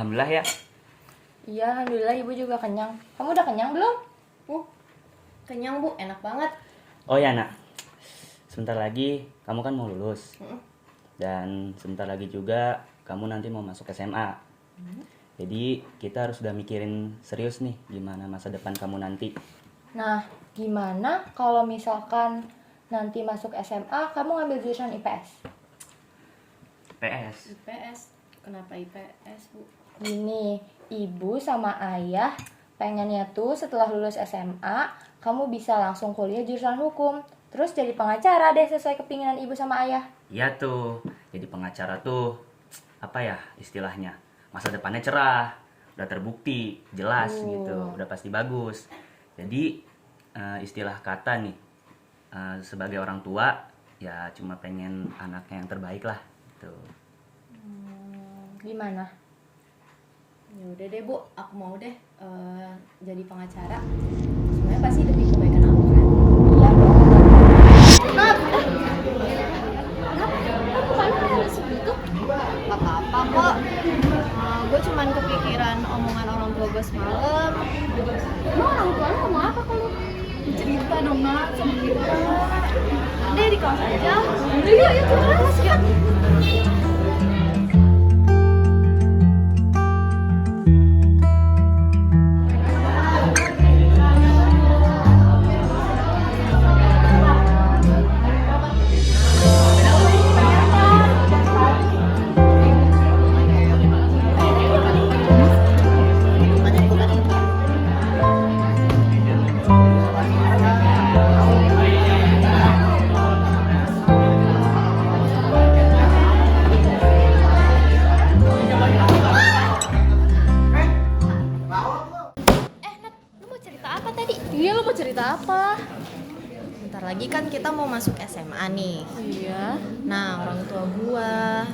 Alhamdulillah ya. Iya, alhamdulillah ibu juga kenyang. Kamu udah kenyang belum? Kenyang Bu, enak banget. Oh ya nak, sebentar lagi kamu kan mau lulus. Dan sebentar lagi juga kamu nanti mau masuk SMA. Jadi kita harus udah mikirin serius nih gimana masa depan kamu nanti. Nah, gimana kalau misalkan nanti masuk SMA, kamu ngambil jurusan IPS? PS. IPS. Kenapa IPS Bu? Gini, ibu sama ayah pengennya tuh setelah lulus SMA, kamu bisa langsung kuliah jurusan hukum. Terus jadi pengacara deh sesuai kepinginan ibu sama ayah. Iya tuh, jadi pengacara tuh apa ya istilahnya, masa depannya cerah, udah terbukti, jelas gitu, udah pasti bagus. Jadi istilah kata nih, sebagai orang tua ya cuma pengen anaknya yang terbaik lah gitu. Gimana? Ya udah deh Bu, aku mau deh jadi pengacara. Sebenarnya pasti demi kebaikan aku kan. Iya dong. Gak apa-apa kok. Gue cuman kepikiran omongan orang tua gue semalam. Emang orang tua lu ngomong apa kalau cerita dong nak sama kita? Deh di kelas aja. Yuk yuk kelas yuk. Iya, lo mau cerita apa? Bentar lagi kan kita mau masuk SMA nih. Iya. Nah, orang tua gua,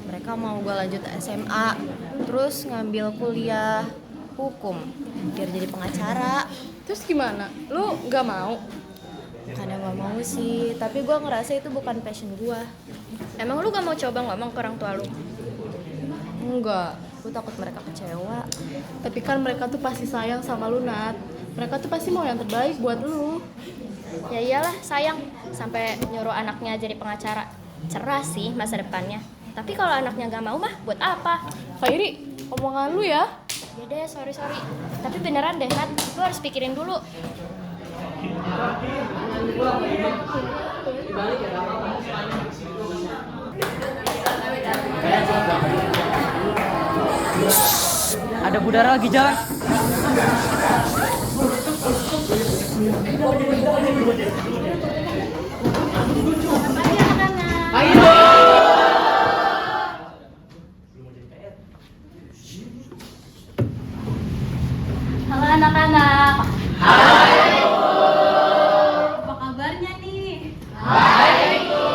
mereka mau gua lanjut SMA, terus ngambil kuliah hukum biar jadi pengacara. Terus gimana? Lu nggak mau? Karena gak mau sih, tapi gua ngerasa itu bukan passion gua. Emang lu gak mau coba ngomong ke orang tua lu? Enggak, gua takut mereka kecewa. Tapi kan mereka tuh pasti sayang sama lu, Nat. Mereka tuh pasti mau yang terbaik buat lu. Ya iyalah, sayang sampai nyuruh anaknya jadi pengacara. Cerah sih masa depannya. Tapi kalau anaknya gak mau mah buat apa? Khairi, omongan lu ya. Ya deh, sorry. Tapi beneran deh, Nat. Lu harus pikirin dulu. Ada budara lagi jalan. Halo anak-anak. Apa kabarnya nih? Hai Bu.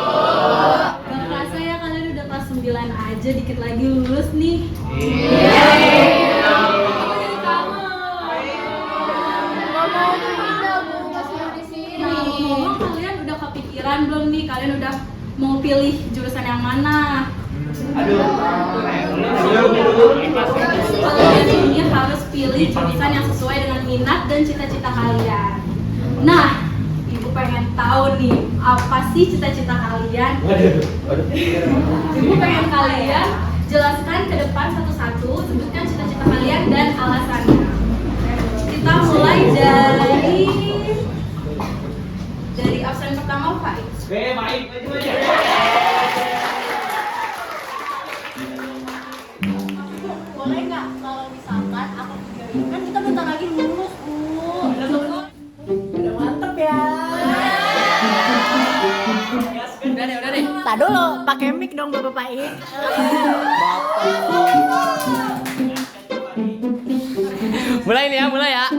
Gak kerasa ya kalian udah kelas 9 aja, dikit lagi lulus nih. Aku jadi kangen. Nah, ngomong kalian udah kepikiran belum nih? Kalian udah mau pilih jurusan yang mana? Kalian ini harus pilih jurusan yang sesuai dengan minat dan cita-cita kalian. Nah, Ibu pengen tahu nih, apa sih cita-cita kalian? Ibu pengen kalian jelaskan ke depan satu-satu, sebutkan cita-cita kalian dan alasannya. Kita mulai dari absen pertama, Pak. Boleh nggak kalau misalkan aku kan kita bentar lagi lulus, Bu. Udah mantep ya. Udah deh. Tak dulu, pakai mic dong Bapak I. Mulai ya.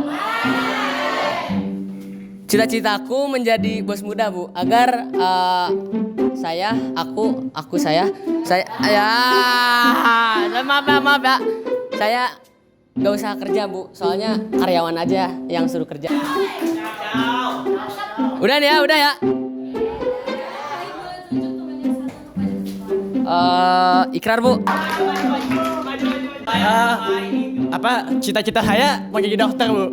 Cita-citaku menjadi bos muda, Bu, agar saya maaf ya. Saya gak usah kerja, Bu. Soalnya karyawan aja yang suruh kerja. Udah ya. Ikrar, Bu. Cita-cita saya mau jadi dokter, Bu.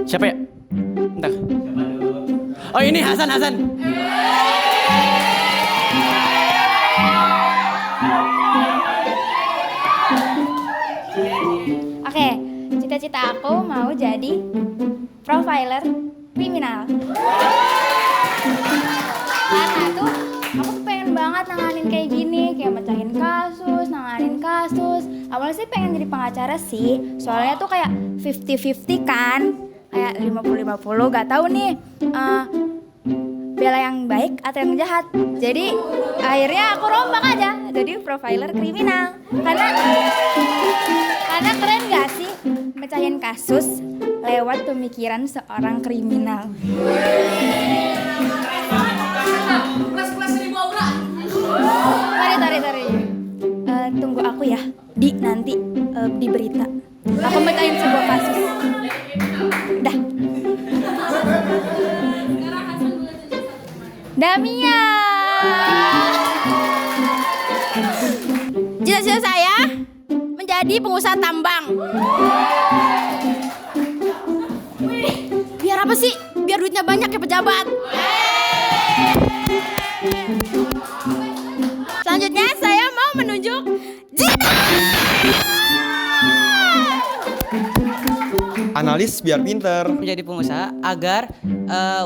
Siapa ya? Bentar. Oh, ini Hasan. Oke, cita-cita aku mau jadi profiler kriminal. Karena tuh aku tuh pengen banget nanganin kayak gini, kayak mecahin kasus, nanganin kasus. Awalnya sih pengen jadi pengacara sih, soalnya tuh kayak 50-50 kan, kayak 50-50, gak tahu nih bela yang baik atau yang jahat. Jadi akhirnya aku rombak aja jadi profiler kriminal. Karena keren gak sih mecahin kasus lewat pemikiran seorang kriminal. Tari. Tunggu aku ya nanti di berita. Aku mecahin sebuah kasus. Dah. Damia. Cita-cita saya menjadi pengusaha tambang. Biar apa sih? Biar duitnya banyak ya pejabat. Selanjutnya saya mau menunjuk Gina. Analis biar pinter. Menjadi pengusaha agar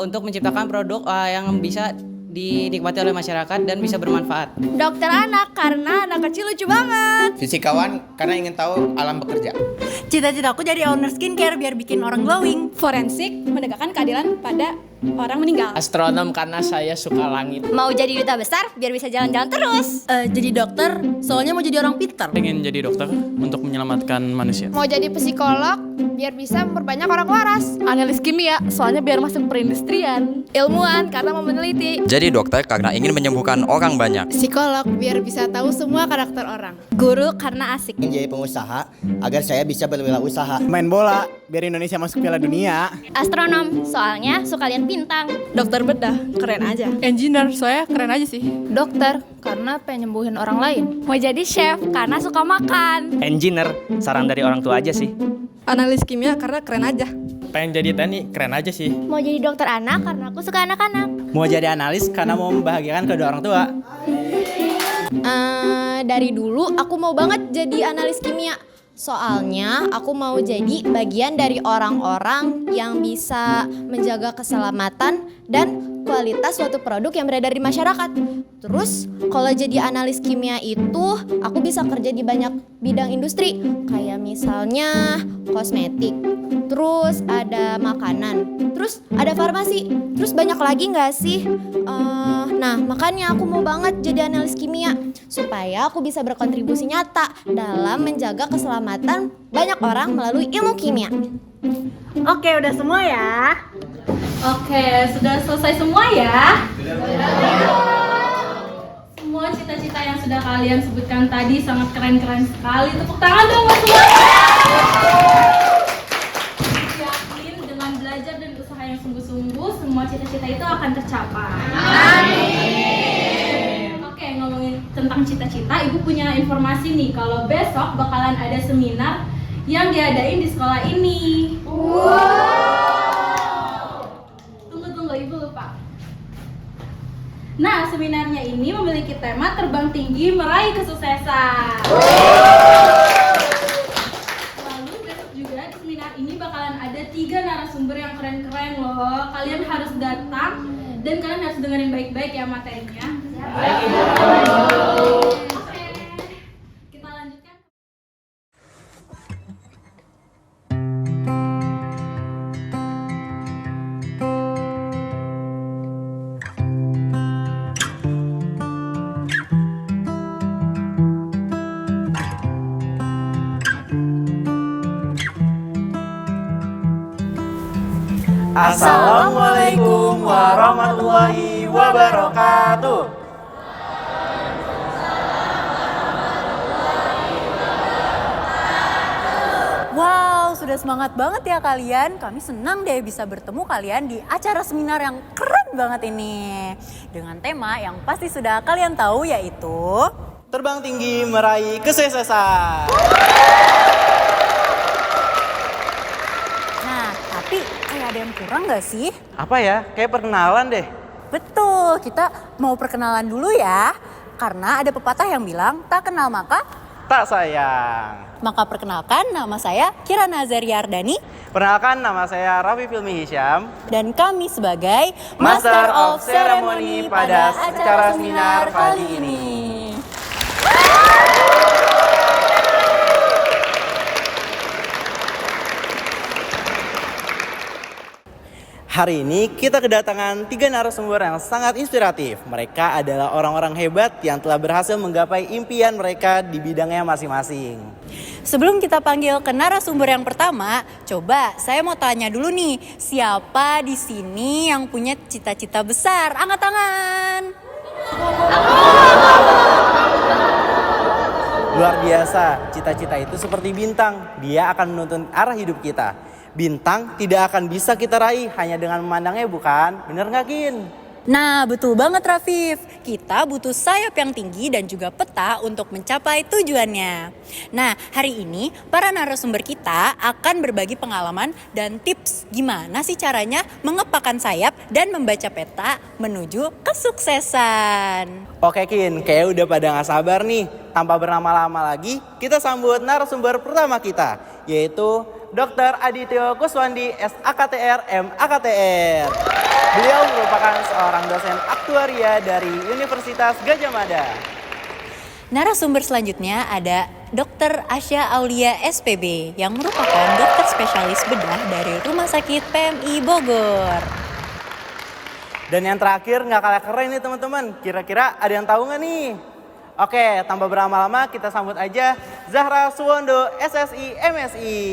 untuk menciptakan produk yang bisa dinikmati oleh masyarakat dan bisa bermanfaat. Dokter anak karena anak kecil lucu banget. Fisikawan karena ingin tahu alam bekerja. Cita-citaku jadi owner skincare biar bikin orang glowing. Forensik menegakkan keadilan pada orang meninggal. Astronom karena saya suka langit. Mau jadi duta besar biar bisa jalan-jalan terus. Jadi dokter soalnya mau jadi orang pintar. Pengen jadi dokter untuk menyelamatkan manusia. Mau jadi psikolog biar bisa memperbanyak orang waras. Analis kimia soalnya biar masuk perindustrian. Ilmuwan karena mau meneliti. Jadi dokter karena ingin menyembuhkan orang banyak. Psikolog biar bisa tahu semua karakter orang. Guru karena asik. Ingin jadi pengusaha agar saya bisa berwirausaha. Main bola biar Indonesia masuk Piala Dunia. Astronom soalnya suka lihat bintang. Dokter bedah keren aja. Engineer soalnya keren aja sih. Dokter karena pengen nyembuhin orang lain. Mau jadi chef karena suka makan. Engineer, saran dari orang tua aja sih. Analis kimia karena keren aja. Pengen jadi TNI, keren aja sih. Mau jadi dokter anak karena aku suka anak-anak. Mau jadi analis karena mau membahagiakan kedua orang tua. Dari dulu aku mau banget jadi analis kimia. Soalnya aku mau jadi bagian dari orang-orang yang bisa menjaga keselamatan dan kualitas suatu produk yang beredar di masyarakat. Terus kalau jadi analis kimia itu aku bisa kerja di banyak bidang industri. Kayak misalnya kosmetik, terus ada makanan, terus ada farmasi, terus banyak lagi gak sih? Nah makanya aku mau banget jadi analis kimia supaya aku bisa berkontribusi nyata dalam menjaga keselamatan banyak orang melalui ilmu kimia. Oke, udah semua ya. Oke, sudah selesai semua ya? Semua cita-cita yang sudah kalian sebutkan tadi sangat keren-keren sekali. Tepuk tangan dong buat semua. Yakin dengan belajar dan usaha yang sungguh-sungguh, semua cita-cita itu akan tercapai. Amin. Oke, ngomongin tentang cita-cita, Ibu punya informasi nih kalau besok bakalan ada seminar yang diadain di sekolah ini. Tunggu, Ibu lupa. Nah, seminarnya ini memiliki tema terbang tinggi meraih kesuksesan. Lalu besok juga di seminar ini bakalan ada 3 narasumber yang keren-keren loh. Kalian harus datang dan kalian harus dengerin baik-baik ya materinya. Oke, kita lanjutkan. Assalamualaikum warahmatullahi wabarakatuh. Wow, sudah semangat banget ya kalian. Kami senang deh bisa bertemu kalian di acara seminar yang keren banget ini. Dengan tema yang pasti sudah kalian tahu yaitu terbang tinggi meraih kesuksesan. Nah, tapi kayak ada yang kurang nggak sih? Apa ya? Kayak perkenalan deh. Betul, kita mau perkenalan dulu ya. Karena ada pepatah yang bilang, tak kenal maka Tak sayang. Maka perkenalkan, nama saya Kira Nazaria Ardani. Perkenalkan, nama saya Raffi Filmi Hisham. Dan kami sebagai Master of Ceremony pada acara seminar kali ini. Hari ini kita kedatangan 3 narasumber yang sangat inspiratif. Mereka adalah orang-orang hebat yang telah berhasil menggapai impian mereka di bidangnya masing-masing. Sebelum kita panggil ke narasumber yang pertama, coba saya mau tanya dulu nih, siapa di sini yang punya cita-cita besar? Angkat tangan. Luar biasa, cita-cita itu seperti bintang. Dia akan menuntun arah hidup kita. Bintang tidak akan bisa kita raih hanya dengan memandangnya, bukan? Bener nggak, Kin? Nah, betul banget Rafif. Kita butuh sayap yang tinggi dan juga peta untuk mencapai tujuannya. Nah, hari ini para narasumber kita akan berbagi pengalaman dan tips gimana sih caranya mengepakkan sayap dan membaca peta menuju kesuksesan. Oke, Kin, kayak udah pada nggak sabar nih. Tanpa berlama-lama lagi, kita sambut narasumber pertama kita, yaitu Dr. Adityo Kuswandi, SAKTR, MAKTR. Beliau merupakan seorang dosen aktuaria dari Universitas Gadjah Mada. Narasumber selanjutnya ada Dr. Asya Aulia SPB yang merupakan dokter spesialis bedah dari Rumah Sakit PMI Bogor. Dan yang terakhir nggak kalah keren nih teman-teman. Kira-kira ada yang tahu nggak nih? Oke, tanpa berlama-lama kita sambut aja Zahra Suwondo, SSI MSI.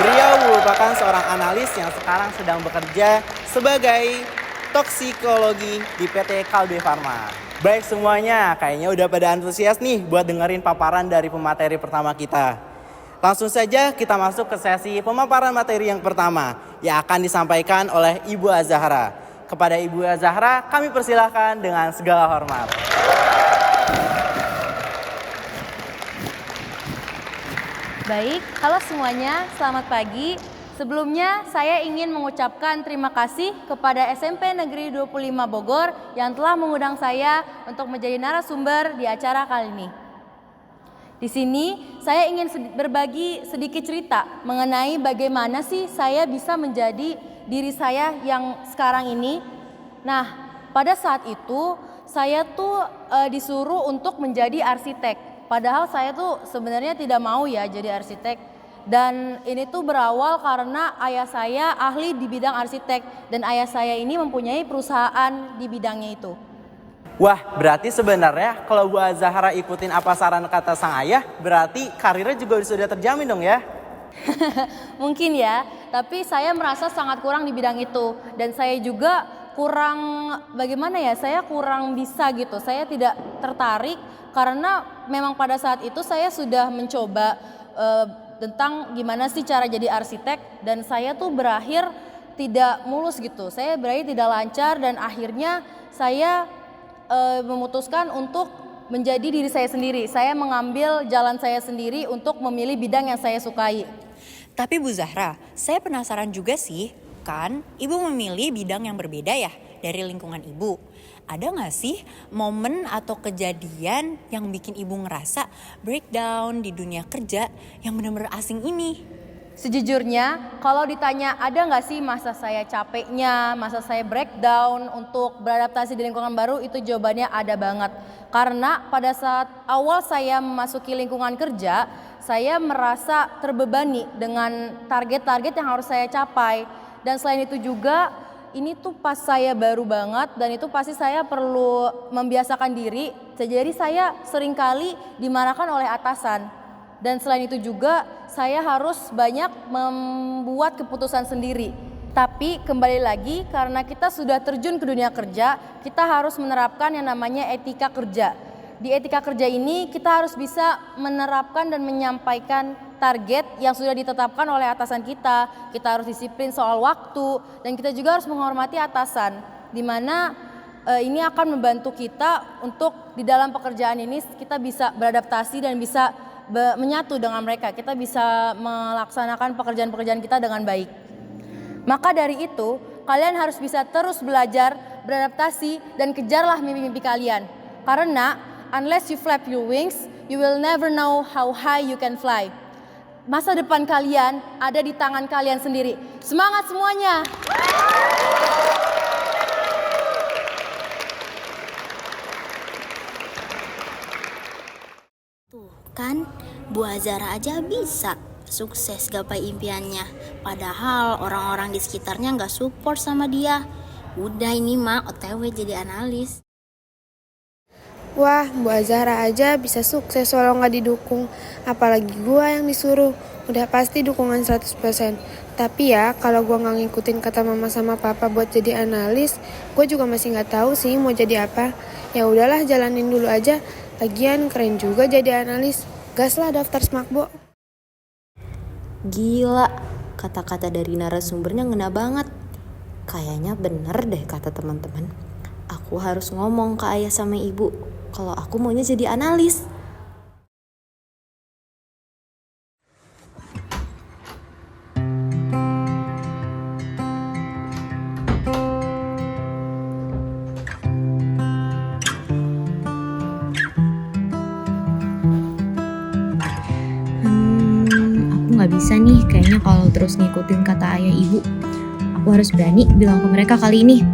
Beliau merupakan seorang analis yang sekarang sedang bekerja sebagai toksikologi di PT Kalbe Farma. Baik semuanya, kayaknya udah pada antusias nih buat dengerin paparan dari pemateri pertama kita. Langsung saja kita masuk ke sesi pemaparan materi yang pertama yang akan disampaikan oleh Ibu Azahra. Kepada Ibu Azahra, kami persilahkan dengan segala hormat. Baik, halo semuanya, selamat pagi. Sebelumnya saya ingin mengucapkan terima kasih kepada SMP Negeri 25 Bogor yang telah mengundang saya untuk menjadi narasumber di acara kali ini. Di sini saya ingin berbagi sedikit cerita mengenai bagaimana sih saya bisa menjadi diri saya yang sekarang ini. Nah, pada saat itu saya tuh disuruh untuk menjadi arsitek. Padahal saya tuh sebenarnya tidak mau ya jadi arsitek. Dan ini tuh berawal karena ayah saya ahli di bidang arsitek. Dan ayah saya ini mempunyai perusahaan di bidangnya itu. Wah, berarti sebenarnya kalau Bu Azahra ikutin apa saran kata sang ayah, berarti karirnya juga sudah terjamin dong ya? Mungkin ya, tapi saya merasa sangat kurang di bidang itu. Dan saya juga kurang, bagaimana ya, saya kurang bisa gitu. Saya tidak tertarik karena memang pada saat itu saya sudah mencoba tentang gimana sih cara jadi arsitek. Dan saya tuh berakhir tidak mulus gitu. Saya berakhir tidak lancar dan akhirnya saya memutuskan untuk menjadi diri saya sendiri. Saya mengambil jalan saya sendiri untuk memilih bidang yang saya sukai. Tapi Bu Zahra, saya penasaran juga sih, kan Ibu memilih bidang yang berbeda ya dari lingkungan Ibu. Ada gak sih momen atau kejadian yang bikin Ibu ngerasa breakdown di dunia kerja yang benar-benar asing ini? Sejujurnya, kalau ditanya ada nggak sih masa saya capeknya, masa saya breakdown untuk beradaptasi di lingkungan baru, itu jawabannya ada banget. Karena pada saat awal saya memasuki lingkungan kerja, saya merasa terbebani dengan target-target yang harus saya capai. Dan selain itu juga, ini tuh pas saya baru banget dan itu pasti saya perlu membiasakan diri. Jadi saya seringkali dimarahkan oleh atasan. Dan selain itu juga saya harus banyak membuat keputusan sendiri. Tapi kembali lagi karena kita sudah terjun ke dunia kerja, kita harus menerapkan yang namanya etika kerja. Di etika kerja ini kita harus bisa menerapkan dan menyampaikan target yang sudah ditetapkan oleh atasan kita. Kita harus disiplin soal waktu dan kita juga harus menghormati atasan. Di mana ini akan membantu kita untuk di dalam pekerjaan ini kita bisa beradaptasi dan bisa menyatu dengan mereka. Kita bisa melaksanakan pekerjaan-pekerjaan kita dengan baik. Maka dari itu, kalian harus bisa terus belajar, beradaptasi, dan kejarlah mimpi-mimpi kalian. Karena unless you flap your wings, you will never know how high you can fly. Masa depan kalian ada di tangan kalian sendiri. Semangat semuanya! Tuh kan, Bu Azara aja bisa sukses gapai impiannya. Padahal orang-orang di sekitarnya nggak support sama dia. Udah ini mah OTW jadi analis. Wah, Bu Azara aja bisa sukses walau nggak didukung. Apalagi gua yang disuruh. Udah pasti dukungan 100%. Tapi ya, kalau gua nggak ngikutin kata mama sama papa buat jadi analis, gua juga masih nggak tahu sih mau jadi apa. Ya udahlah, jalanin dulu aja. Lagian keren juga jadi analis. Gas lah daftar Smakbo. Gila, kata-kata dari narasumbernya ngena banget. Kayaknya bener deh kata teman-teman. Aku harus ngomong ke ayah sama ibu kalau aku maunya jadi analis. Nggak bisa nih, kayaknya kalau terus ngikutin kata ayah ibu. Aku harus berani bilang ke mereka kali ini.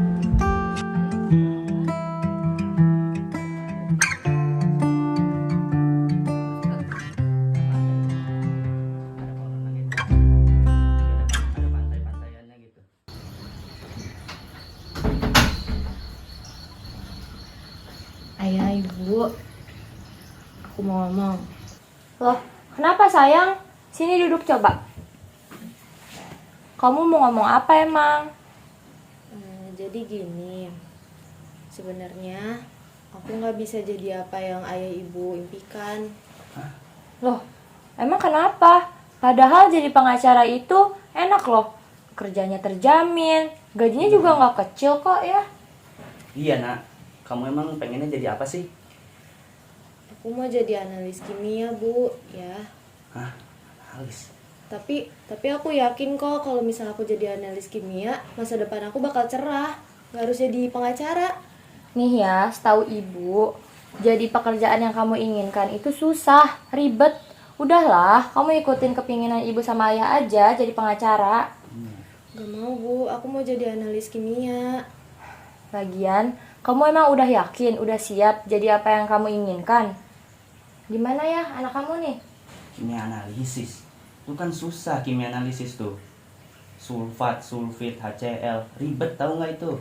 Ayah, ibu, aku mau ngomong. Loh, kenapa sayang? Sini duduk coba. Kamu mau ngomong apa emang? Jadi gini, sebenarnya aku nggak bisa jadi apa yang ayah ibu impikan. Loh, emang kenapa? Padahal jadi pengacara itu enak loh. Kerjanya terjamin, gajinya juga nggak kecil kok ya. Iya nak, kamu emang pengennya jadi apa sih? Aku mau jadi analis kimia, Bu, ya. Hah? Analis? Tapi aku yakin kok kalau misalnya aku jadi analis kimia, masa depan aku bakal cerah. Gak harus jadi pengacara. Nih ya, setahu ibu, jadi pekerjaan yang kamu inginkan itu susah, ribet. Udahlah, kamu ikutin kepinginan ibu sama ayah aja jadi pengacara. Gak mau, Bu, aku mau jadi analis kimia. Lagian, kamu emang udah yakin, udah siap jadi apa yang kamu inginkan? Gimana ya anak kamu nih? Kimia analisis itu kan susah. Kimia analisis tuh sulfat, sulfit, HCl, ribet tahu nggak itu?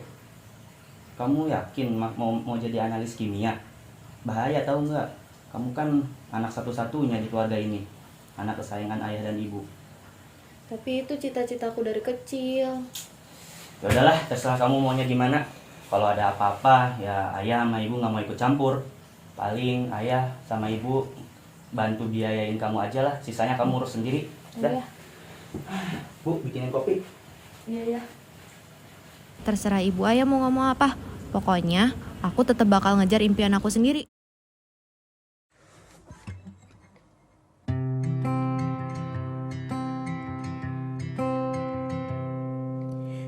Kamu yakin mau jadi analis kimia? Bahaya tahu nggak? Kamu kan anak satu-satunya di keluarga ini, anak kesayangan ayah dan ibu. Tapi itu cita-citaku dari kecil. Ya udahlah, terserah kamu maunya gimana. Kalau ada apa-apa ya ayah sama ibu nggak mau ikut campur. Paling ayah sama ibu bantu biayain kamu aja lah, sisanya kamu urus sendiri. Udah. Iya. Bu, bikinin kopi. Iya. Terserah ibu ayah mau ngomong apa. Pokoknya aku tetap bakal ngejar impian aku sendiri.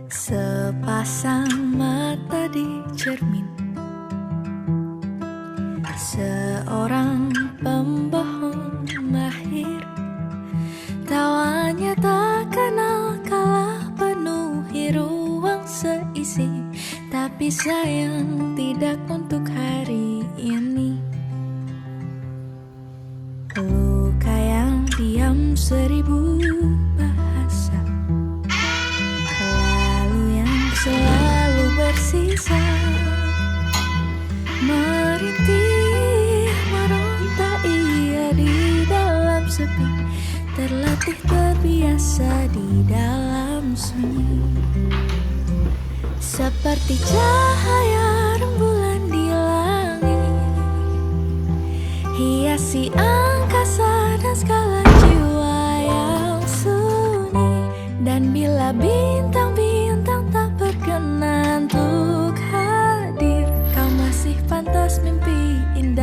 Sepasang mata di cermin, seorang pembohong mahir, tawanya tak kenal kalah penuhi ruang seisi. Tapi sayang tidak untuk hari ini. Luka yang diam 1000 bahasa, lalu yang selalu bersisa, merintih meronta ia di dalam sepi, terlatih terbiasa di dalam sunyi. Seperti cahaya rembulan di langit, hiasi angkasa dan segala jiwa yang sunyi. Dan bila bintang-bintang tak berkenan untuk hadir, kau masih pantas mimpi indah.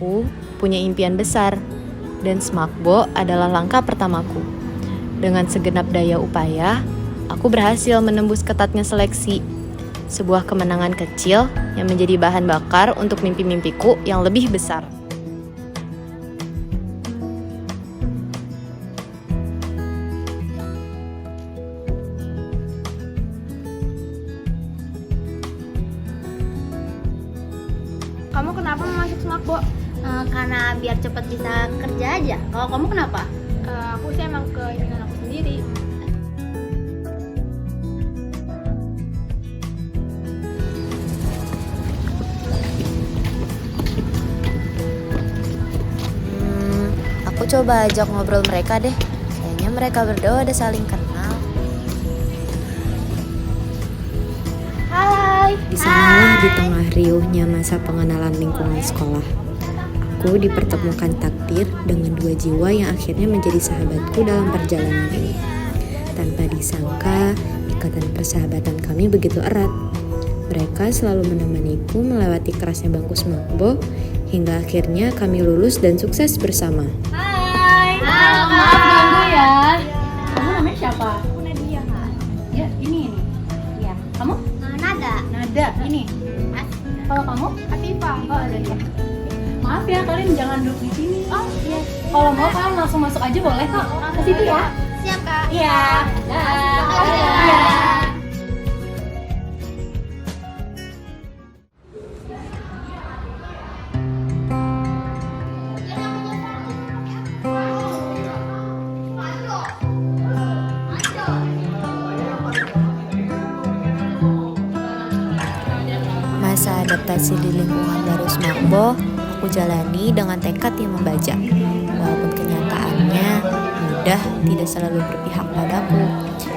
Aku punya impian besar, dan Smakbo adalah langkah pertamaku. Dengan segenap daya upaya, aku berhasil menembus ketatnya seleksi. Sebuah kemenangan kecil yang menjadi bahan bakar untuk mimpi-mimpiku yang lebih besar. Kamu kenapa mau masuk Smakbo? Karena biar cepat bisa kerja aja. Kalau kamu kenapa? Aku sih emang keinginan aku sendiri. Aku coba ajak ngobrol mereka deh. Kayaknya mereka berdua udah saling kenal. Hai. Di sanalah di tengah riuhnya masa pengenalan lingkungan sekolah, aku dipertemukan takdir dengan dua jiwa yang akhirnya menjadi sahabatku dalam perjalanan ini. Tanpa disangka, ikatan persahabatan kami begitu erat. Mereka selalu menemaniku melewati kerasnya bangku Smakbo, hingga akhirnya kami lulus dan sukses bersama. Hai. Maaf ganggu ya. Kamu namanya siapa? Aku Nadia, Kak. Ya, ini. Iya. Kamu? Nada. Ini. Kalau kamu? Atifah. Oh, ada ya. Maaf ya, kalian jangan duduk di sini. Oh, iya. Kalau mau kalian langsung masuk aja boleh kok. Ke situ ya. Siap, Kak. Iya. Dah. Iya. Masa adaptasi di lingkungan baru Smakbo, aku jalani dengan tekad yang membajak. Walaupun kenyataannya mudah tidak selalu berpihak padaku.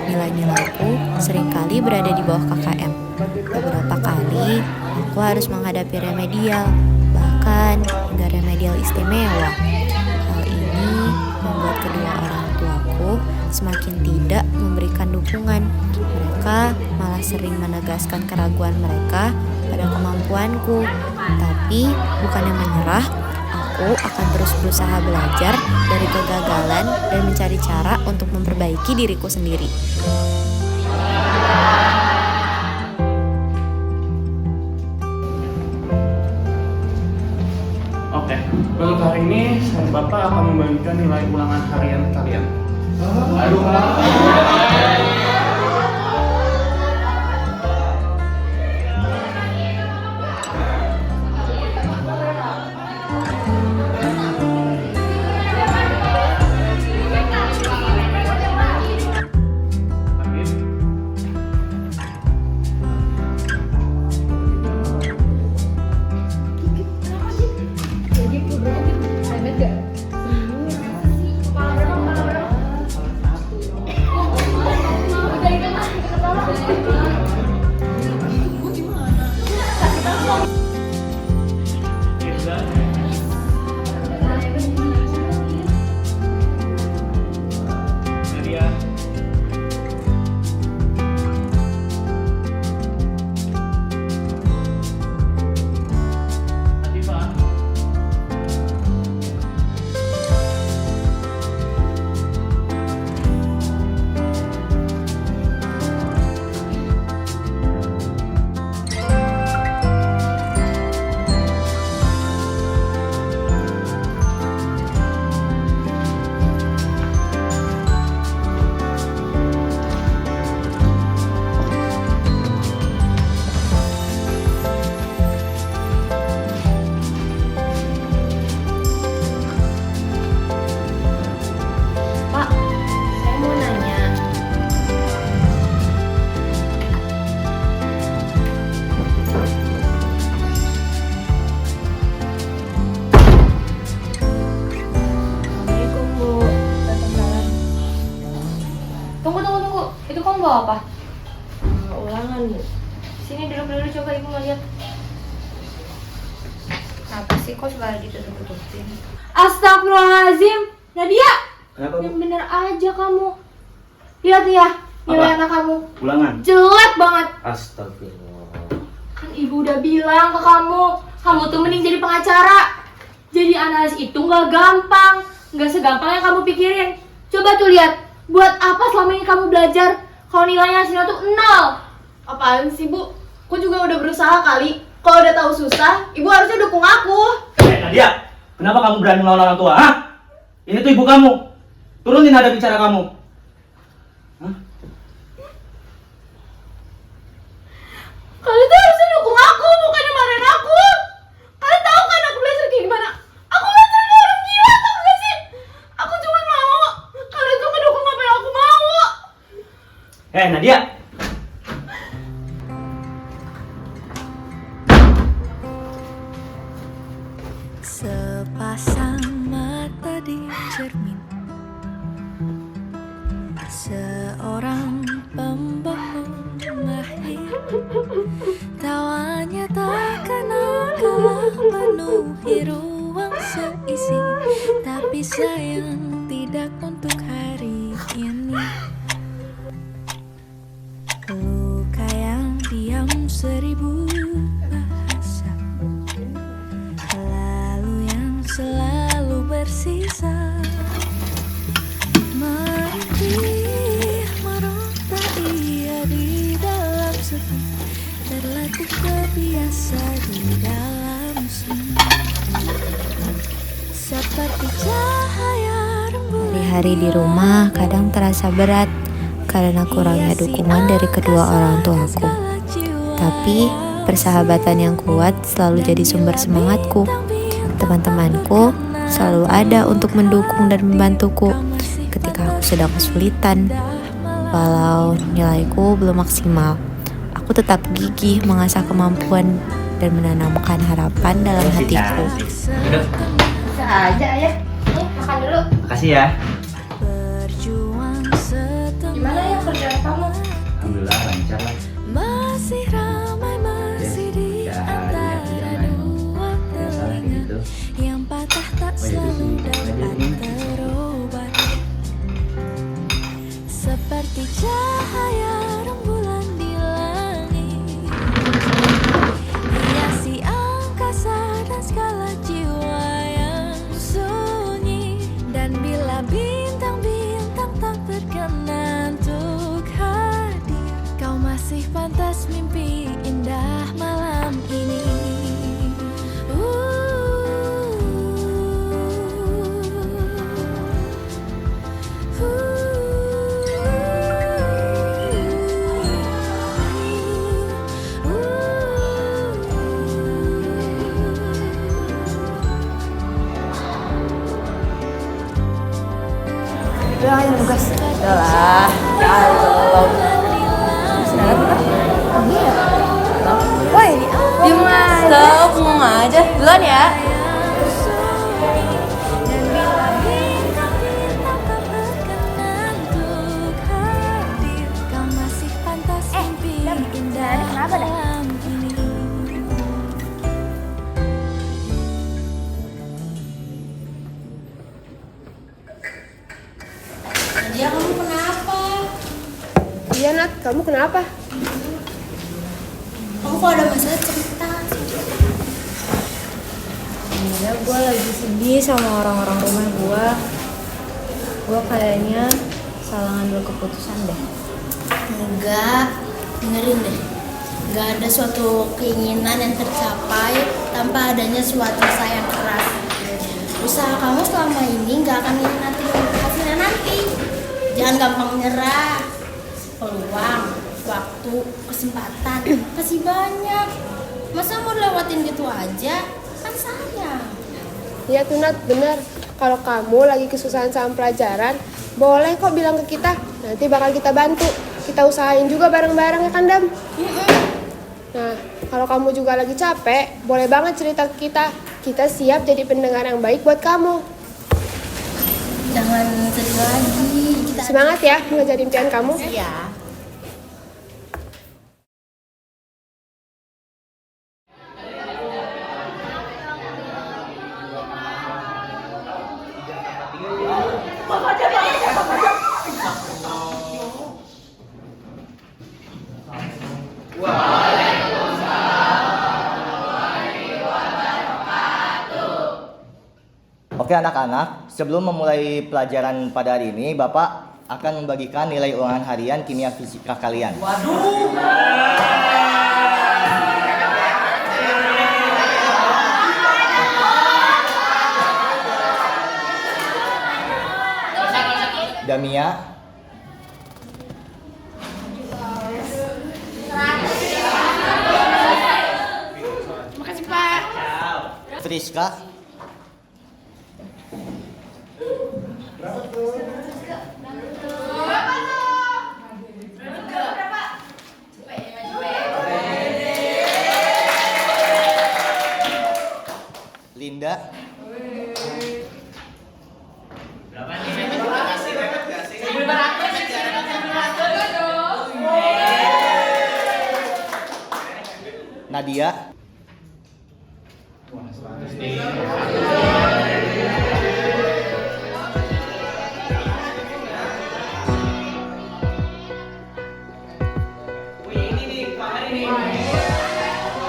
Nilai-nilaiku seringkali berada di bawah KKM. Beberapa kali aku harus menghadapi remedial, bahkan hingga remedial istimewa. Hal ini membuat kedua orang tuaku semakin tidak memberikan dukungan. Mereka malah sering menegaskan keraguan mereka pada kemampuanku. Tapi bukannya menyerah, aku akan terus berusaha belajar dari kegagalan dan mencari cara untuk memperbaiki diriku sendiri. Oke, untuk hari ini saya Bapak akan membagikan nilai ulangan harian kalian. bawa apa? Ulangan, Bu. Sini duduk dulu, coba Ibu mau lihat. Apa sih kok segala ditutup-tutupin? Astagfirullahaladzim, Nadia. Kenapa, Bu? Yang bener aja kamu. Lihat ya, nilai anak kamu. Ulangan. Jelek banget. Astagfirullah. Kan Ibu udah bilang ke kamu tuh mending jadi pengacara. Jadi analis itu nggak gampang, nggak segampang yang kamu pikirin. Coba tuh lihat, buat apa selama ini kamu belajar kalau nilainya hasilnya tuh 0? Apaan sih, Bu? Aku juga udah berusaha kali. Kalau udah tahu susah, Ibu harusnya dukung aku. Nadia, kenapa kamu berani melawan orang tua? Hah? Ini tuh ibu kamu. Turunin nada bicara kamu. Kalian tuh harusnya dukung aku, bukannya marahin aku. Kalian tahu kan aku belajar kayak gimana? Aku belajar dari orang gila, tau gak sih? Aku cuma mau kalian tuh ngedukung apa yang aku mau. Nadia. Sepasang mata di cermin, seorang pembohong mahir, tawanya tak kenal kalah penuhi ruang seisi. Tapi sayang tidak untuk hari ini. Luka yang diam 1000 bahasa, lalu yang selalu bersisa, merintih meronta ia di dalam sepi, terlatih terbiasa di dalam sunyi, seperti cahaya rembulan. Hari-hari di rumah kadang terasa berat karena kurangnya dukungan dari kedua orang tuaku. Tapi persahabatan yang kuat selalu jadi sumber semangatku. Teman-temanku selalu ada untuk mendukung dan membantuku ketika aku sedang kesulitan. Walau nilaiku belum maksimal, aku tetap gigih mengasah kemampuan dan menanamkan harapan dalam hatiku. Bisa aja ya. Nih, makan dulu. Makasih ya. Gimana ya kerjaan kamu? Alhamdulillah lancar lah. Masih ramai, masih di antara dua telinga yang patah tak selalu dapat terobati, seperti cahaya rembulan di langit, hiasi angkasa dan skala jiwa yang sunyi. Dan bila bintang-bintang tak berkenan untuk hadir, kau masih pantas mimpi indah malam ini. Udah ayo tugas. Udahlah, kalau Woi, diem aja. Stop, ngomong aja. Duluan ya. Kenapa dah? Nadia, kamu kenapa? Iya Nat, kamu kenapa? Kamu kalau ada masalah cerita. Iya, gue lagi sedih sama orang-orang rumah gue. Gue kayaknya salah ngambil keputusan deh. Enggak, dengerin deh. Enggak ada suatu keinginan yang tercapai tanpa adanya suatu usaha yang keras. Usaha kamu selama ini enggak akan nanti hasilnya nanti. Jangan gampang menyerah. Peluang, waktu, kesempatan masih banyak. Masa mau lewatin gitu aja? Kan sayang. Iya tuh Nat, bener. Kalau kamu lagi kesusahan sama pelajaran, boleh kok bilang ke kita. Nanti bakal kita bantu. Kita usahain juga bareng-bareng ya kan Dam? Nah, kalau kamu juga lagi capek, boleh banget cerita ke kita. Kita siap jadi pendengar yang baik buat kamu. Jangan sedih lagi. Semangat ya mengejar impian kamu. Iya. Oke anak-anak, sebelum memulai pelajaran pada hari ini, Bapak akan membagikan nilai ulangan harian kimia fisika kalian. Damia, Makasih Pak. Friska, Linda, Nadia,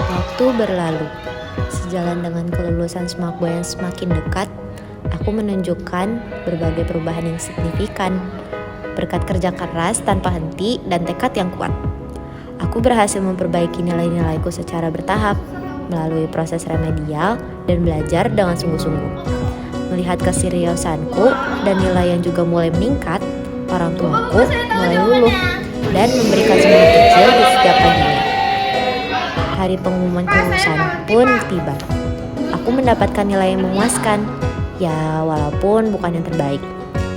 Waktu berlalu. Sejalan dengan kelulusan Smakbo yang semakin dekat, aku menunjukkan berbagai perubahan yang signifikan. Berkat kerja keras tanpa henti dan tekad yang kuat, aku berhasil memperbaiki nilai-nilaiku secara bertahap melalui proses remedial dan belajar dengan sungguh-sungguh. Melihat keseriusanku dan nilai yang juga mulai meningkat, orang tuaku mulai luluh dan memberikan semangat kecil di setiap paginya. Hari pengumuman kelulusan pun tiba. Aku mendapatkan nilai yang memuaskan, ya walaupun bukan yang terbaik.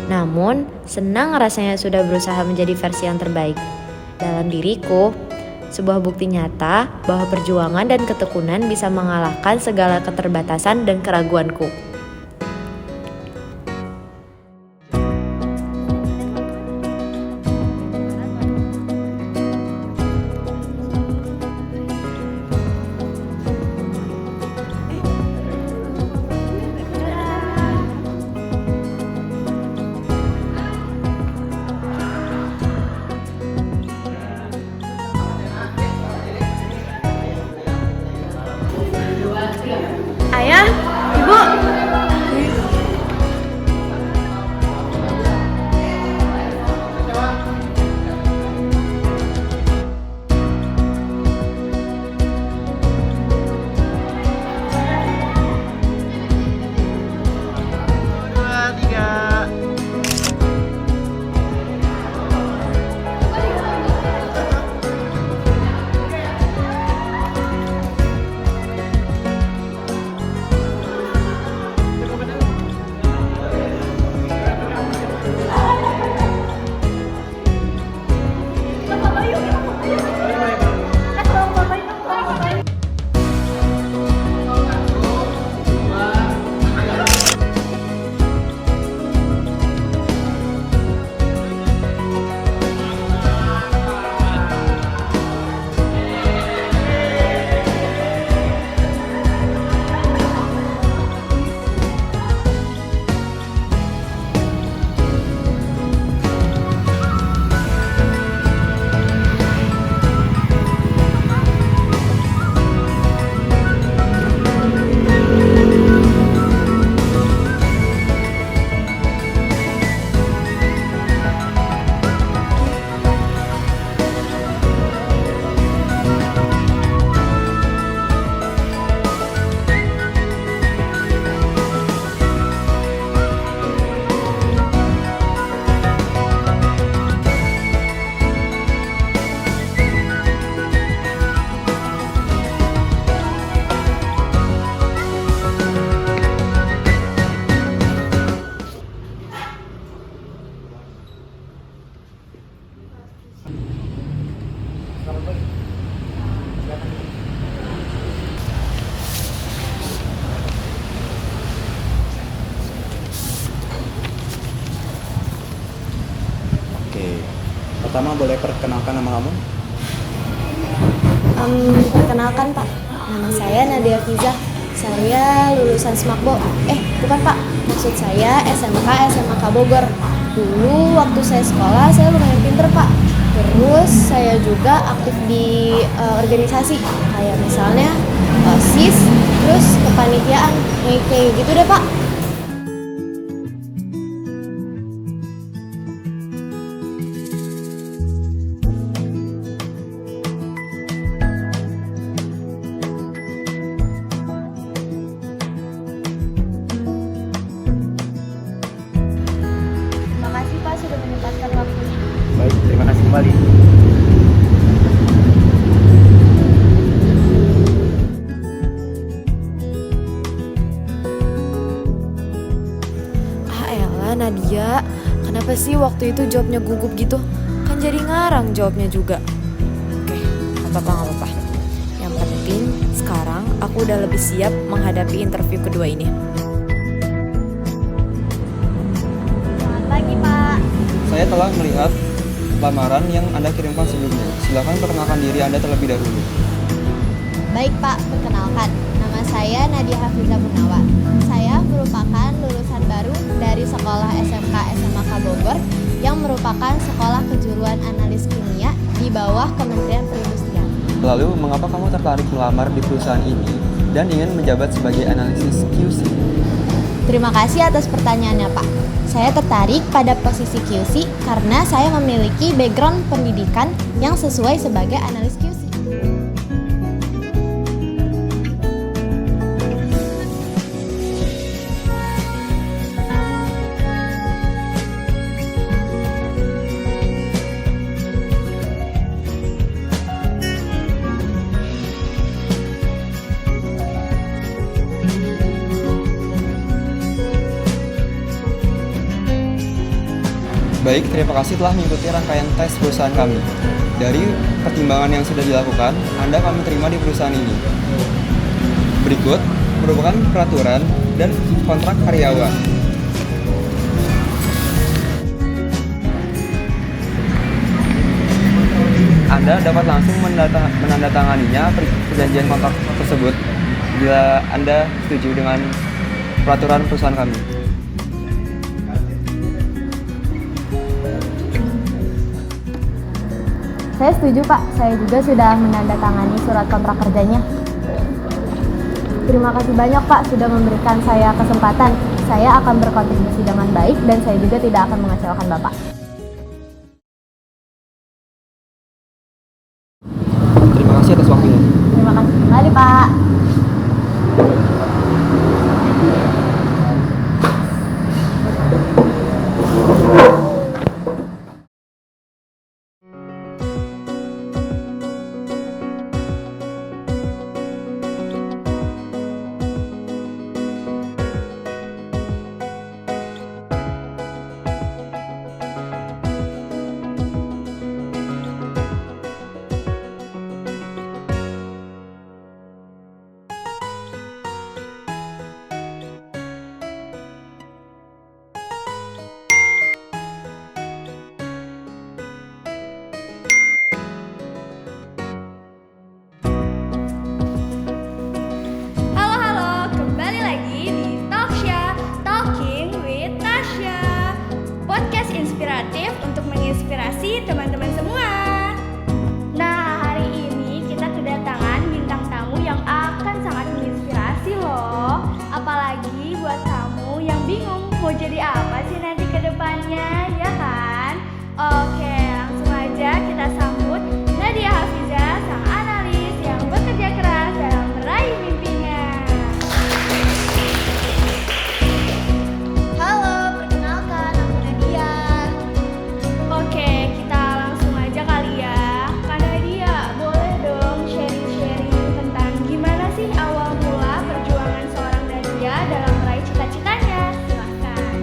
Namun, senang rasanya sudah berusaha menjadi versi yang terbaik. Dalam diriku, sebuah bukti nyata bahwa perjuangan dan ketekunan bisa mengalahkan segala keterbatasan dan keraguanku. Ayah, Ibu. Pertama boleh perkenalkan nama kamu? Perkenalkan Pak, nama saya Nadia Fiza. Saya lulusan Smakbo. Bukan Pak, maksud saya SMK Bogor. Dulu waktu saya sekolah saya lumayan pinter Pak. Terus saya juga aktif di organisasi, kayak misalnya OSIS, terus kepanitiaan, kayak gitu deh Pak. kembali. Elah Nadia, kenapa sih waktu itu jawabnya gugup gitu? Kan jadi ngarang jawabnya juga. Oke, gak apa-apa. Yang penting sekarang aku udah lebih siap menghadapi interview kedua ini. Selamat pagi, Pak. Saya telah melihat lamaran yang Anda kirimkan sebelumnya. Silakan perkenalkan diri Anda terlebih dahulu. Baik, Pak. Perkenalkan, nama saya Nadia Hafizah Munawa. Saya merupakan lulusan baru dari sekolah SMK SMA Bogor yang merupakan sekolah kejuruan analis kimia di bawah Kementerian Perindustrian. Lalu, mengapa kamu tertarik melamar di perusahaan ini dan ingin menjabat sebagai analisis QC? Terima kasih atas pertanyaannya, Pak. Saya tertarik pada posisi QC karena saya memiliki background pendidikan yang sesuai sebagai analis QC. Baik, terima kasih telah mengikuti rangkaian tes perusahaan kami. Dari pertimbangan yang sudah dilakukan, Anda kami terima di perusahaan ini. Berikut merupakan peraturan dan kontrak karyawan. Anda dapat langsung menandatanganinya perjanjian kontrak tersebut bila Anda setuju dengan peraturan perusahaan kami. Saya setuju, Pak. Saya juga sudah menandatangani surat kontrak kerjanya. Terima kasih banyak, Pak, sudah memberikan saya kesempatan. Saya akan berkontribusi dengan baik dan saya juga tidak akan mengecewakan Bapak. Terima kasih atas waktunya. Terima kasih kembali, Pak. Untuk menginspirasi teman-teman semua. Nah, hari ini kita kedatangan bintang tamu yang akan sangat menginspirasi loh. Apalagi buat kamu yang bingung mau jadi apa sih nanti ke depannya, ya kan? Oke, langsung aja kita sambut Nadia Hafizah, sang analis yang bekerja keras dalam meraih mimpinya. Halo, perkenalkan aku Nadia. Oke, kita langsung aja kali ya. Kak Nadia, boleh dong sharing-sharing tentang gimana sih awal mula perjuangan seorang Nadia dalam meraih cita-citanya? Silahkan.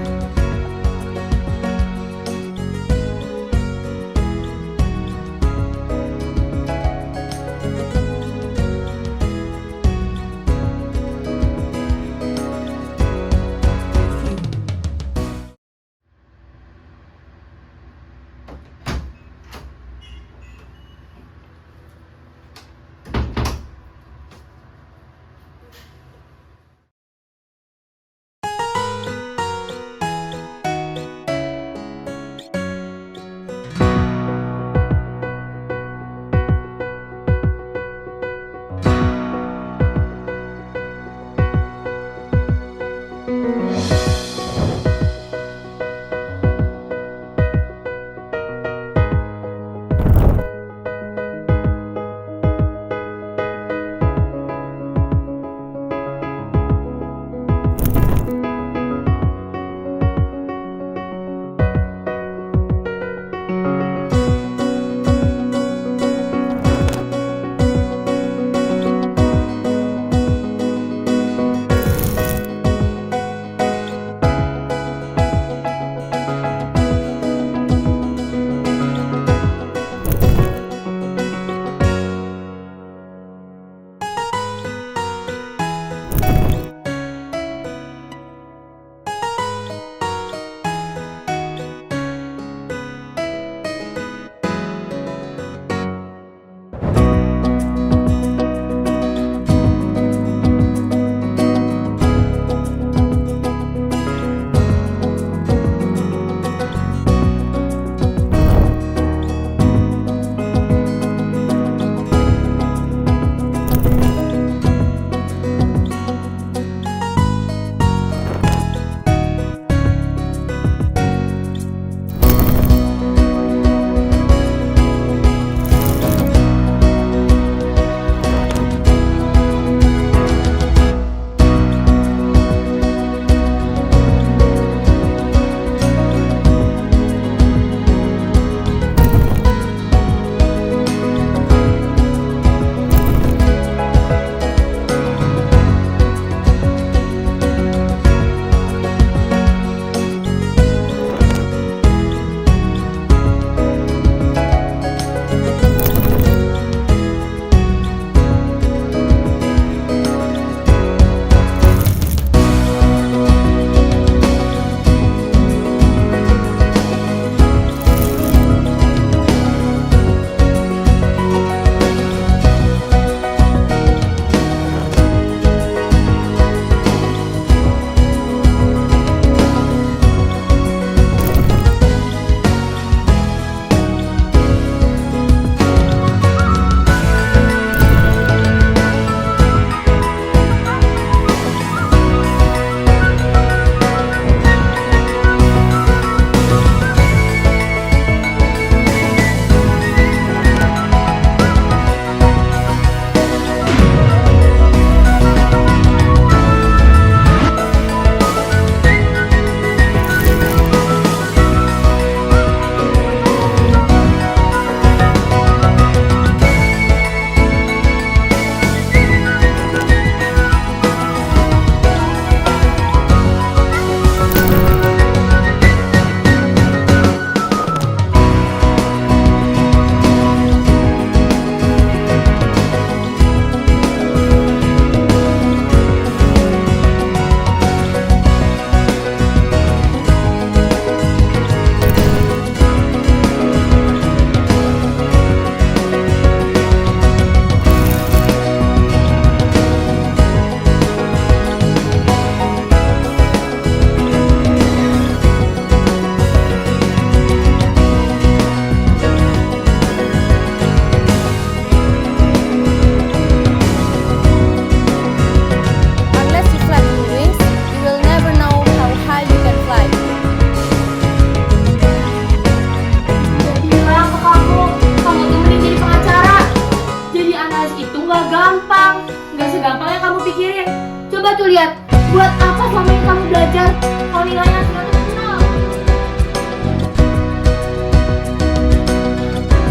lihat, buat apa selama ini kamu belajar kalau nilainya cuma tuh 0?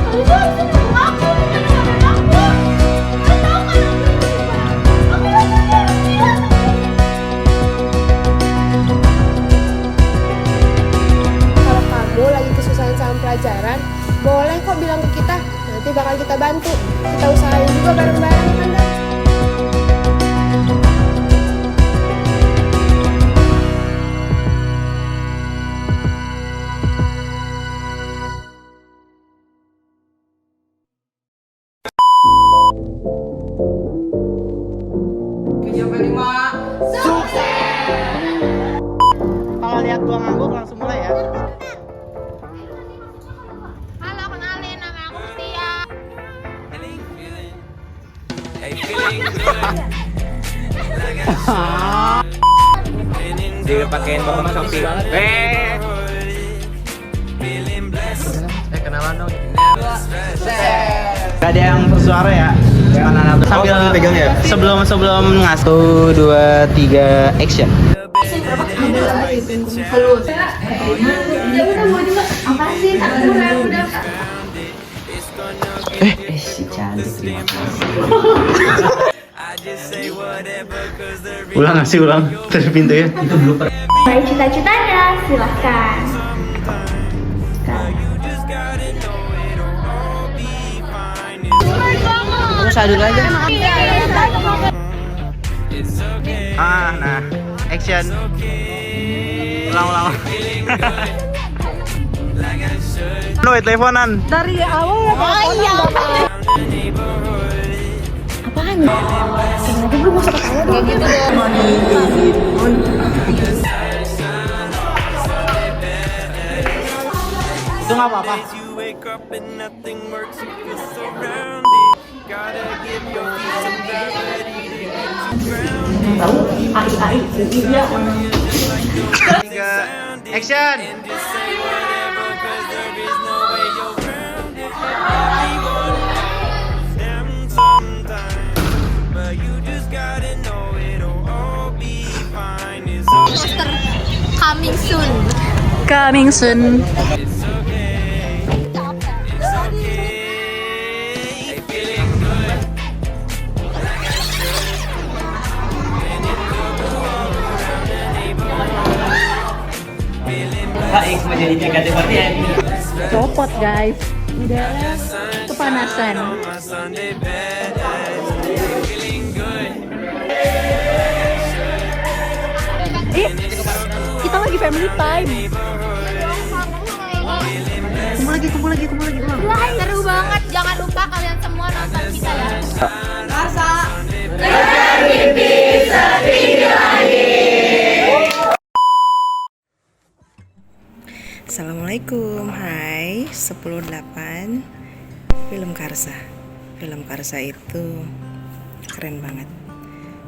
Kamu tuh harusnya dukung aku, bukan nyalain aku. Kamu tahu kan aku gimana? Aku harus bilang. Kalau kamu lagi kesusahan sama pelajaran, boleh kok bilang ke kita. Nanti bakal kita bantu. Kita usahain juga bareng-bareng kan, guys? Kalau lihat gua ngangguk langsung mulai ya. Halo, kenalin nama aku Tia. Dipakein botol Shopee. Kenalan dong. Gak ada yang bersuara ya. Mana sambil pegang ya. Sebelum ngas. 1, 2, 3, action. Halus. Ya udah mau juga. Apa sih? Aku udah. Si cantik, terima kasih. Ulang dari pintu ya. Itu belum pernah. Meraih cita-citanya, silahkan. Usaha dulu aja. Nah, action. Ulang. Noit teleponan. Dari awal Apaan ya? Ternyata belum masuk ke saya dong. Gitu dong. Itu nggak apa-apa. Tahu? AI dia. 3, action. Coming soon. Baik, mau jadi JKT48. Copot guys. Udah kepanasan. Kita lagi family time. Kumpul lagi. Wah, seru banget. Jangan lupa kalian semua nonton kita ya. Karsa. Assalamualaikum, hai 108 Film Karsa. Film Karsa itu keren banget,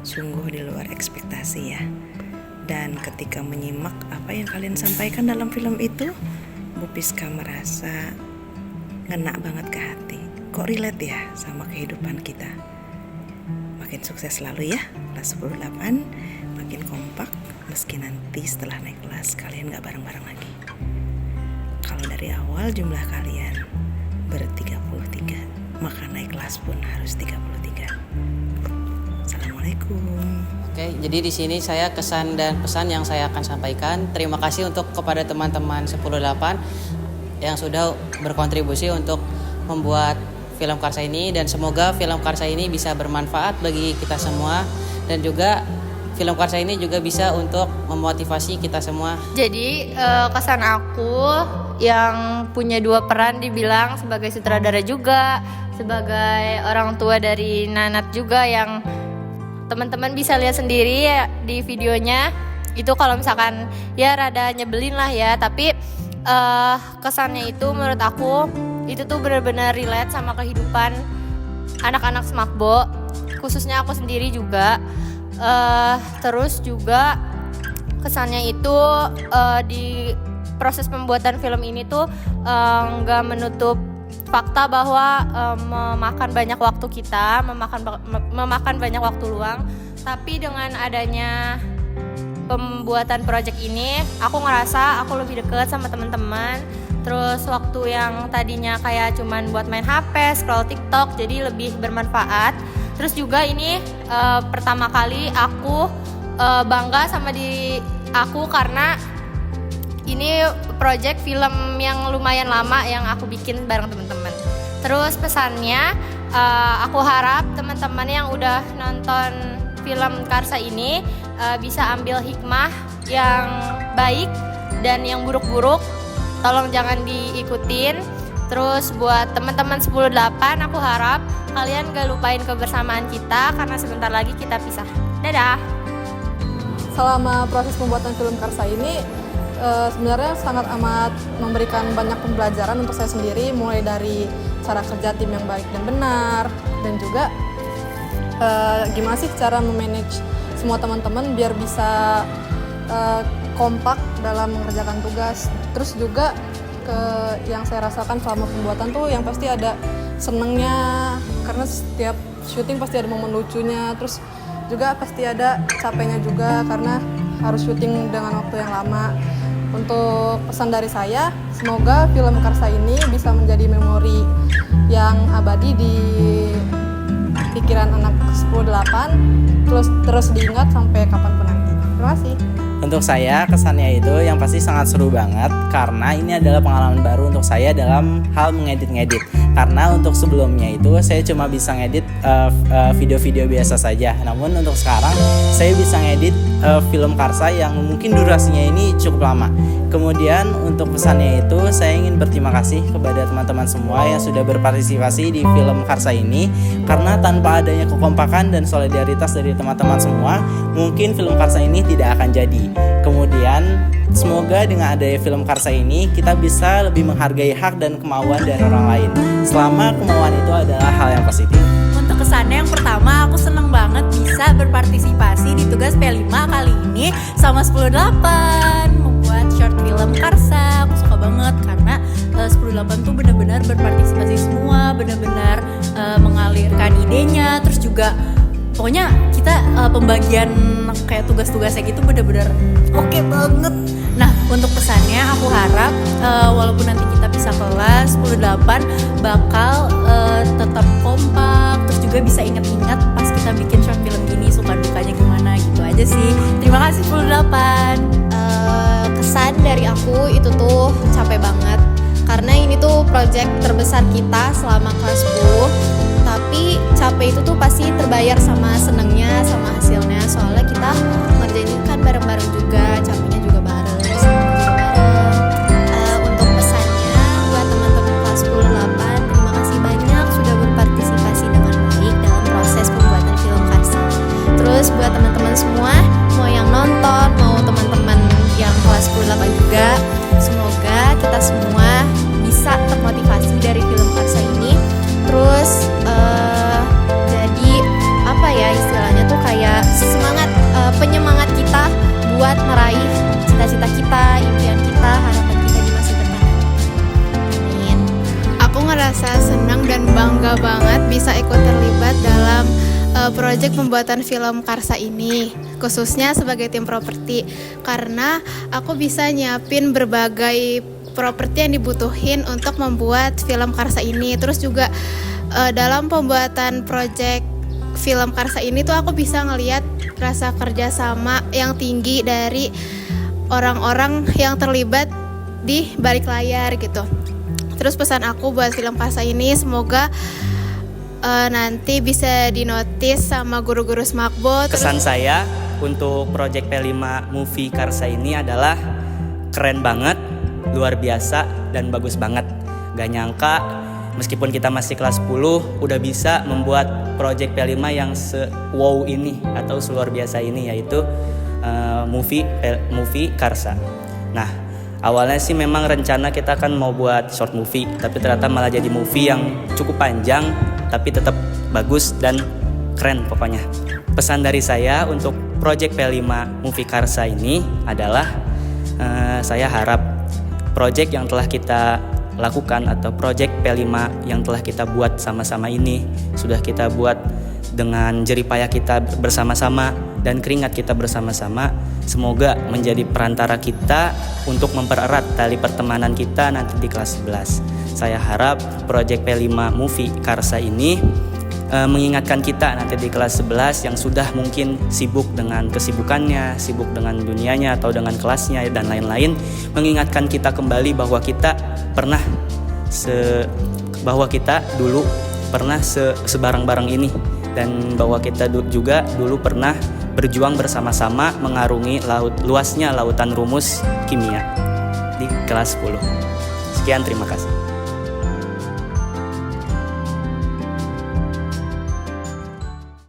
sungguh di luar ekspektasi ya. Dan ketika menyimak apa yang kalian sampaikan dalam film itu, Bu Piska merasa ngena banget ke hati. Kok relate ya sama kehidupan kita. Makin sukses selalu ya kelas 108, makin kompak. Meski nanti setelah naik kelas kalian gak bareng-bareng lagi. Kalau dari awal jumlah kalian ber-33, maka naik kelas pun harus 33. Assalamualaikum. Oke, jadi di sini saya kesan dan pesan yang saya akan sampaikan. Terima kasih untuk kepada teman-teman 108 yang sudah berkontribusi untuk membuat film Karsa ini, dan semoga film Karsa ini bisa bermanfaat bagi kita semua, dan juga film Karsa ini juga bisa untuk memotivasi kita semua. Jadi kesan aku yang punya dua peran, dibilang sebagai sutradara juga, sebagai orang tua dari Nanat juga, yang teman-teman bisa lihat sendiri ya di videonya. Itu kalau misalkan ya rada nyebelin lah ya, tapi kesannya itu menurut aku itu tuh benar-benar relate sama kehidupan anak-anak Semakbo, khususnya aku sendiri juga. Terus juga kesannya itu di proses pembuatan film ini tuh nggak menutup fakta bahwa memakan banyak waktu kita, memakan banyak waktu luang. Tapi dengan adanya pembuatan project ini, aku ngerasa aku lebih dekat sama teman-teman. Terus waktu yang tadinya kayak cuman buat main HP, scroll TikTok, jadi lebih bermanfaat. Terus juga ini pertama kali aku bangga sama diri aku karena ini project film yang lumayan lama yang aku bikin bareng teman-teman. Terus pesannya, aku harap teman-teman yang udah nonton film Karsa ini bisa ambil hikmah yang baik dan yang buruk-buruk tolong jangan diikutin. Terus buat teman-teman 10-8, aku harap kalian gak lupain kebersamaan kita karena sebentar lagi kita pisah. Dadah. Selama proses pembuatan film Karsa ini sebenarnya sangat amat memberikan banyak pembelajaran untuk saya sendiri, mulai dari cara kerja tim yang baik dan benar, dan juga gimana sih cara memanage semua teman-teman biar bisa kompak dalam mengerjakan tugas. Terus juga yang saya rasakan selama pembuatan tuh yang pasti ada senengnya karena setiap syuting pasti ada momen lucunya. Terus juga pasti ada capeknya juga karena harus syuting dengan waktu yang lama. Untuk pesan dari saya, semoga film Karsa ini bisa menjadi memori yang abadi di pikiran anak 10-8, terus diingat sampai kapanpun nanti. Terima kasih. Untuk saya kesannya itu yang pasti sangat seru banget karena ini adalah pengalaman baru untuk saya dalam hal mengedit-ngedit. Karena untuk sebelumnya itu saya cuma bisa ngedit video-video biasa saja. Namun untuk sekarang saya bisa ngedit film Karsa yang mungkin durasinya ini cukup lama. Kemudian untuk pesannya itu saya ingin berterima kasih kepada teman-teman semua yang sudah berpartisipasi di film Karsa ini. Karena tanpa adanya kekompakan dan solidaritas dari teman-teman semua, mungkin film Karsa ini tidak akan jadi. Kemudian semoga dengan adanya film Karsa ini kita bisa lebih menghargai hak dan kemauan dari orang lain, selama kemauan itu adalah hal yang positif. Untuk kesannya yang pertama, aku seneng banget bisa berpartisipasi di tugas P5 kali ini sama 10-8 membuat short film Karsa. Aku suka banget karena 10-8 tuh benar-benar berpartisipasi semua, benar-benar mengalirkan idenya. Terus juga pokoknya kita pembagian kayak tugas-tugasnya gitu bener-bener oke banget. Nah untuk pesannya aku harap walaupun nanti kita pisah kelas 10-8 bakal tetap kompak. Terus juga bisa ingat-ingat pas kita bikin short film gini suka dukanya gimana gitu aja sih. Terima kasih 10-8. Kesan dari aku itu tuh capek banget karena ini tuh project terbesar kita selama kelas 10. Tapi capek itu tuh pasti terbayar sama senengnya, sama hasilnya. Soalnya kita ngerjain ini kan bareng-bareng juga, capeknya juga bareng, senengnya juga bareng. Untuk pesannya buat teman-teman kelas 10-8, terima kasih banyak sudah berpartisipasi dengan baik dalam proses pembuatan film Karsa. Terus buat teman-teman semua, mau yang nonton, mau teman-teman yang kelas 10-8 juga, semoga kita semua bisa termotivasi dari film Karsa ini. Terus jadi apa ya istilahnya tuh kayak semangat penyemangat kita buat meraih cita-cita kita, impian kita, harapan kita di masa depan. Amin. Aku ngerasa senang dan bangga banget bisa ikut terlibat dalam proyek pembuatan film Karsa ini, khususnya sebagai tim properti, karena aku bisa nyiapin berbagai properti yang dibutuhin untuk membuat film Karsa ini. Terus juga dalam pembuatan proyek film Karsa ini tuh aku bisa ngelihat rasa kerjasama yang tinggi dari orang-orang yang terlibat di balik layar gitu. Terus pesan aku buat film Karsa ini semoga nanti bisa dinotis sama guru-guru Smakbo. Kesan saya untuk proyek P5 Movie Karsa ini adalah keren banget, luar biasa dan bagus banget. Gak nyangka meskipun kita masih kelas 10 udah bisa membuat project P5 yang se-wow ini atau seluar biasa ini, yaitu movie Karsa. Nah awalnya sih memang rencana kita kan mau buat short movie, tapi ternyata malah jadi movie yang cukup panjang tapi tetap bagus dan keren pokoknya. Pesan dari saya untuk project P5 Movie Karsa ini adalah saya harap project yang telah kita lakukan atau project P5 yang telah kita buat sama-sama ini sudah kita buat dengan jerih payah kita bersama-sama dan keringat kita bersama-sama, semoga menjadi perantara kita untuk mempererat tali pertemanan kita nanti di kelas 11. Saya harap project P5 Movie Karsa ini mengingatkan kita nanti di kelas 11 yang sudah mungkin sibuk dengan kesibukannya, sibuk dengan dunianya atau dengan kelasnya dan lain-lain, mengingatkan kita kembali bahwa kita pernah dulu pernah sebarang-barang ini, dan bahwa kita juga dulu pernah berjuang bersama-sama mengarungi luasnya lautan rumus kimia di kelas 10. Sekian, terima kasih.